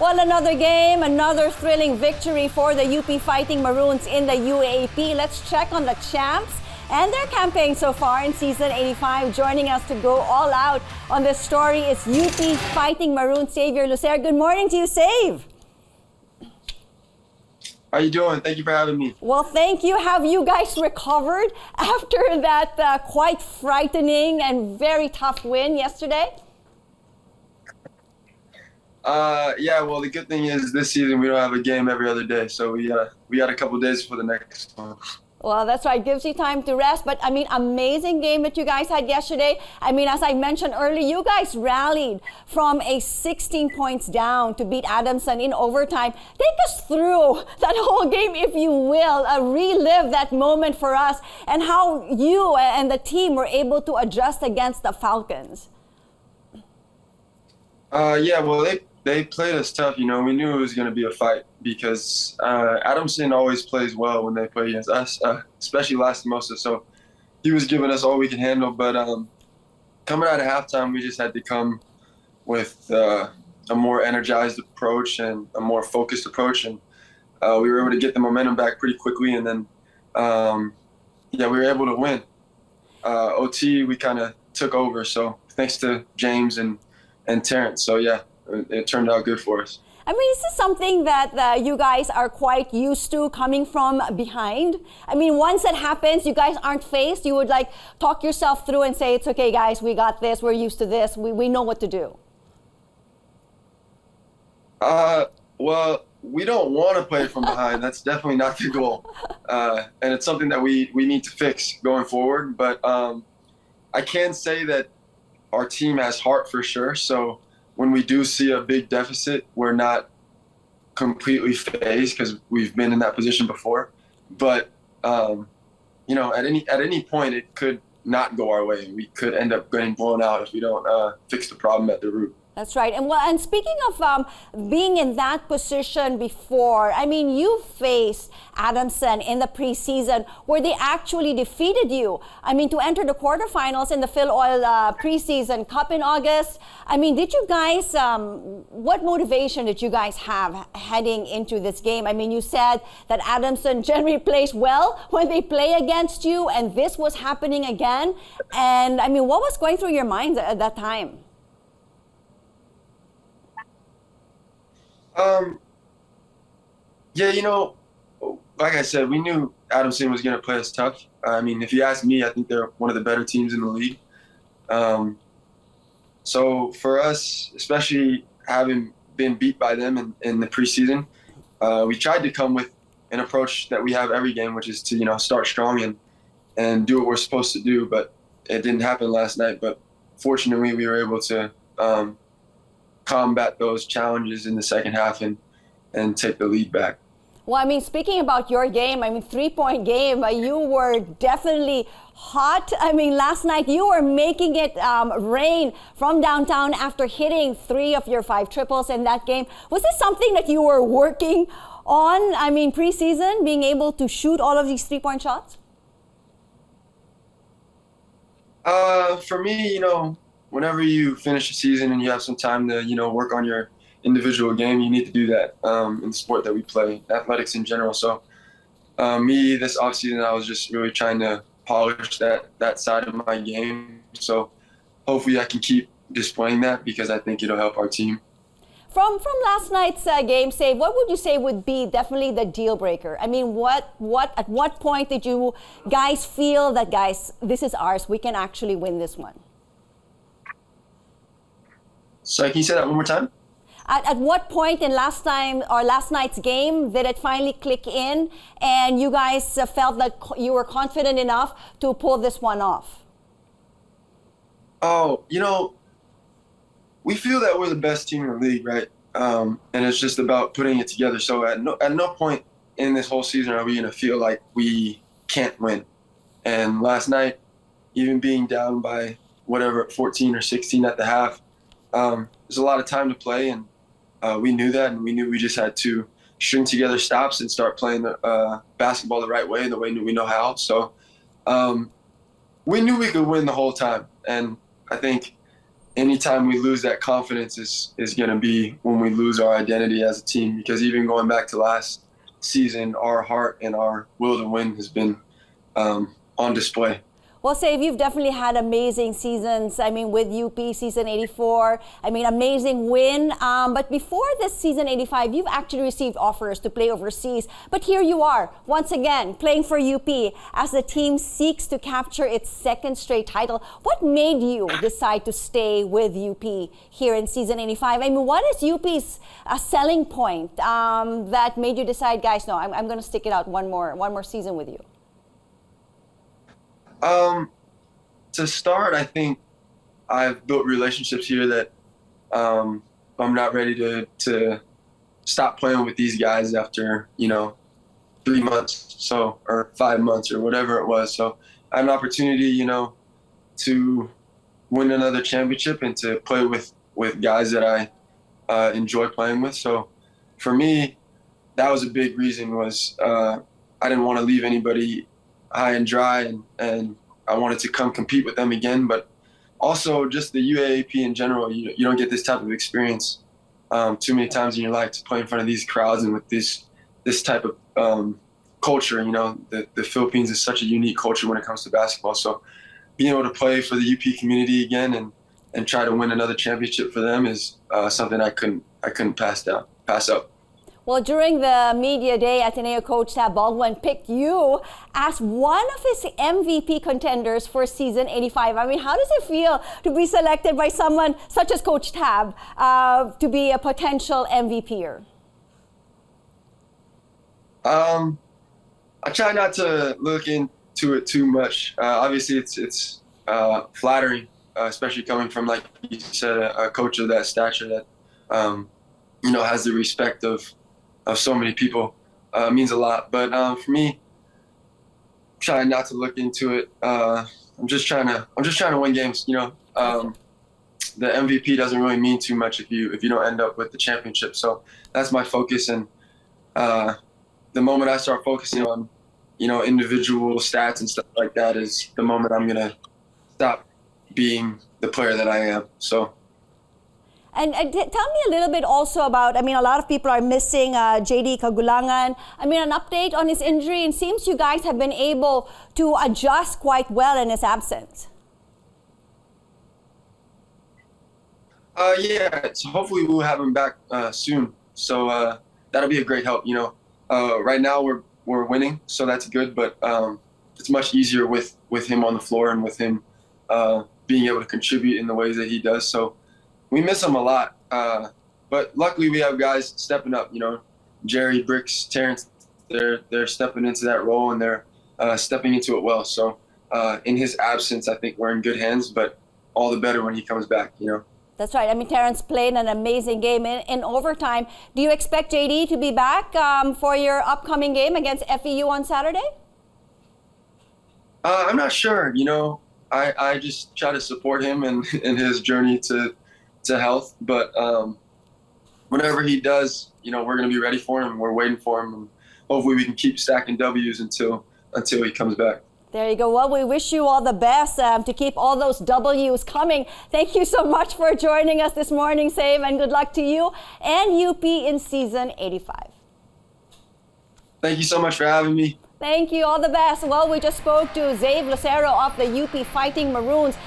Well, another game, another thrilling victory for the UP Fighting Maroons in the UAAP. Let's check on the champs and their campaign so far in season 85. Joining us to go all out on this story is UP Fighting Maroons Zavier Lucero. Good morning to you, Save. How you doing? Thank you for having me. Well, thank you. Have you guys recovered after that quite frightening and very tough win yesterday? Yeah, well, the good thing is this season we don't have a game every other day, so we got a couple days for the next one. Well, that's right. Gives you time to rest. But, I mean, amazing game that you guys had yesterday. I mean, as I mentioned earlier, you guys rallied from a 16 points down to beat Adamson in overtime. Take us through that whole game, if you will. Relive that moment for us and how you and the team were able to adjust against the Falcons. Yeah, well, they played us tough. You know, we knew it was going to be a fight because Adamson always plays well when they play against us, especially last Mimosa. So he was giving us all we could handle. But coming out of halftime, we just had to come with a more energized approach and a more focused approach. And we were able to get the momentum back pretty quickly. And then, yeah, we were able to win. OT, we kind of took over. So thanks to James and Terrence. So, yeah. It turned out good for us. I mean, is this something that you guys are quite used to coming from behind? I mean, once it happens, you guys aren't faced. You would like talk yourself through and say, it's okay, guys, we got this. We're used to this. We know what to do. Well, we don't want to play from behind. That's definitely not the goal. And it's something that we need to fix going forward. But I can say that our team has heart for sure. So when we do see a big deficit, we're not completely phased because we've been in that position before. But you know, at any point, it could not go our way. We could end up getting blown out if we don't fix the problem at the root. That's right. And speaking of being in that position before, I mean, you faced Adamson in the preseason where they actually defeated you. I mean, to enter the quarterfinals in the Phil Oil preseason cup in August. I mean, did you guys, what motivation did you guys have heading into this game? I mean, you said that Adamson generally plays well when they play against you, and this was happening again. And I mean, what was going through your minds at that time? Yeah, you know, like I said, we knew Adamson was going to play us tough. I mean, if you ask me, I think they're one of the better teams in the league. So for us, especially having been beat by them in the preseason, we tried to come with an approach that we have every game, which is to, you know, start strong and do what we're supposed to do. But it didn't happen last night. But fortunately, we were able to combat those challenges in the second half and take the lead back. Well, I mean, speaking about your game, I mean, 3-point game, you were definitely hot. I mean, last night you were making it rain from downtown after hitting 3 of your 5 triples in that game. Was this something that you were working on, I mean, preseason, being able to shoot all of these 3-point shots? For me, you know, whenever you finish a season and you have some time to, you know, work on your individual game, you need to do that in the sport that we play, athletics in general. So me, this offseason, I was just really trying to polish that side of my game. So hopefully I can keep displaying that because I think it'll help our team. From last night's game, Save, what would you say would be definitely the deal breaker? I mean, at what point did you guys feel that, guys, this is ours, we can actually win this one? So can you say that one more time? At what point in last night's game did it finally click in and you guys felt that you were confident enough to pull this one off? Oh, you know, we feel that we're the best team in the league, right? And it's just about putting it together. So at no point in this whole season are we going to feel like we can't win. And last night, even being down by whatever, 14 or 16 at the half, there's a lot of time to play, and we knew that, and we knew we just had to string together stops and start playing basketball the right way, the way we know how. So we knew we could win the whole time, and I think anytime we lose that confidence is going to be when we lose our identity as a team. Because even going back to last season, our heart and our will to win has been on display. Well, Save, you've definitely had amazing seasons. I mean, with UP season 84, I mean, amazing win. But before this season 85, you've actually received offers to play overseas. But here you are, once again, playing for UP as the team seeks to capture its second straight title. What made you decide to stay with UP here in season 85? I mean, what is UP's selling point that made you decide, guys, no, I'm going to stick it out one more season with you? To start, I think I've built relationships here that I'm not ready to stop playing with these guys after 3 months or 5 months or whatever it was. So I had an opportunity, to win another championship and to play with guys that I enjoy playing with. So for me, that was a big reason. Was I didn't want to leave anybody high and dry, and I wanted to come compete with them again. But also just the UAAP in general, you don't get this type of experience too many times in your life, to play in front of these crowds and with this type of culture. The Philippines is such a unique culture when it comes to basketball. So being able to play for the UP community again and try to win another championship for them is something I couldn't pass up. Well, during the media day, Ateneo coach Tab Baldwin picked you as one of his MVP contenders for season 85. I mean, how does it feel to be selected by someone such as Coach Tab to be a potential MVPer? I try not to look into it too much. Obviously, it's flattering, especially coming from, like you said, a coach of that stature that has the respect of so many people. Means a lot. But for me, trying not to look into it. I'm just trying to win games. The MVP doesn't really mean too much if you don't end up with the championship. So that's my focus. And the moment I start focusing on individual stats and stuff like that is the moment I'm gonna stop being the player that I am. So. And tell me a little bit also about, I mean, a lot of people are missing JD Kagulangan. I mean, an update on his injury, and seems you guys have been able to adjust quite well in his absence. Yeah, so hopefully we'll have him back soon. So that'll be a great help. Right now we're winning, so that's good. But it's much easier with him on the floor and with him being able to contribute in the ways that he does. So we miss him a lot. But luckily we have guys stepping up. Jerry, Bricks, Terrence. They're stepping into that role, and they're stepping into it well. So in his absence, I think we're in good hands. But all the better when he comes back. That's right. I mean, Terrence played an amazing game in overtime. Do you expect JD to be back for your upcoming game against FEU on Saturday? I'm not sure. I just try to support him in his journey to health. But whenever he does, we're going to be ready for him. We're waiting for him. And hopefully we can keep stacking W's until he comes back. There you go. Well, we wish you all the best to keep all those W's coming. Thank you so much for joining us this morning, Save, and good luck to you and UP in season 85. Thank you so much for having me. Thank you. All the best. Well, we just spoke to Zavier Lucero of the UP Fighting Maroons.